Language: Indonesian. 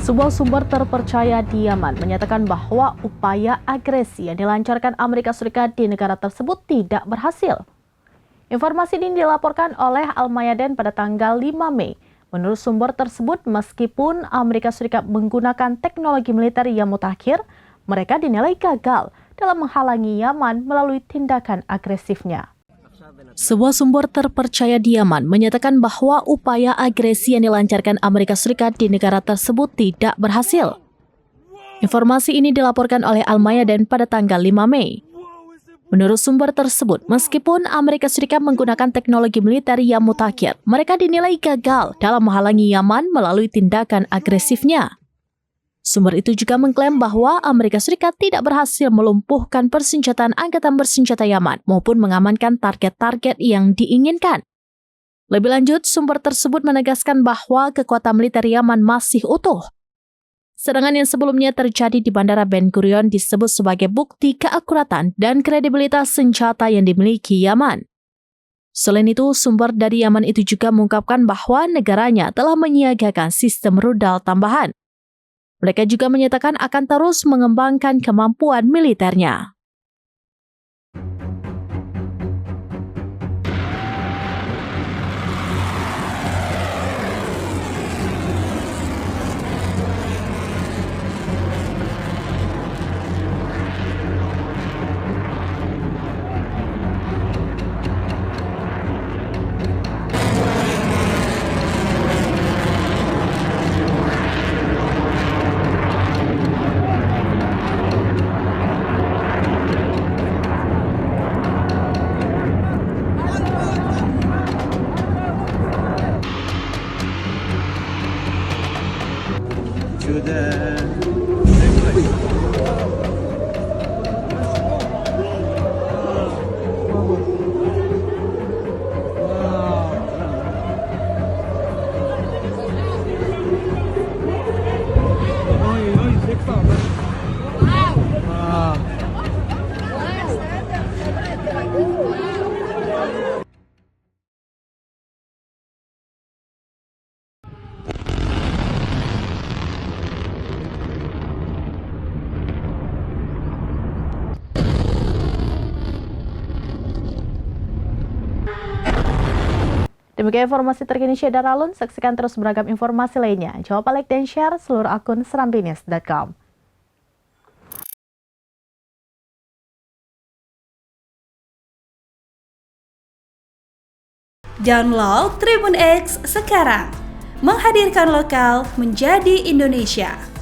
Sebuah sumber terpercaya di Yaman menyatakan bahwa upaya agresi yang dilancarkan Amerika Serikat di negara tersebut tidak berhasil. Informasi ini dilaporkan oleh Al-Mayadin pada tanggal 5 Mei. Menurut sumber tersebut, meskipun Amerika Serikat menggunakan teknologi militer yang mutakhir, mereka dinilai gagal dalam menghalangi Yaman melalui tindakan agresifnya. Sebuah sumber terpercaya di Yaman menyatakan bahwa upaya agresi yang dilancarkan Amerika Serikat di negara tersebut tidak berhasil. Informasi ini dilaporkan oleh Al-Mayadin pada tanggal 5 Mei. Menurut sumber tersebut, meskipun Amerika Serikat menggunakan teknologi militer yang mutakhir, mereka dinilai gagal dalam menghalangi Yaman melalui tindakan agresifnya. Sumber itu juga mengklaim bahwa Amerika Serikat tidak berhasil melumpuhkan persenjataan angkatan bersenjata Yaman maupun mengamankan target-target yang diinginkan. Lebih lanjut, sumber tersebut menegaskan bahwa kekuatan militer Yaman masih utuh. Sedangkan yang sebelumnya terjadi di Bandara Ben Gurion disebut sebagai bukti keakuratan dan kredibilitas senjata yang dimiliki Yaman. Selain itu, sumber dari Yaman itu juga mengungkapkan bahwa negaranya telah menyiagakan sistem rudal tambahan. Mereka juga menyatakan akan terus mengembangkan kemampuan militernya. Demikian informasi terkini Syeda Ralun, saksikan terus beragam informasi lainnya. Jangan lupa like dan share seluruh akun serambinews.com. Download Tribun X sekarang, menghadirkan lokal menjadi Indonesia.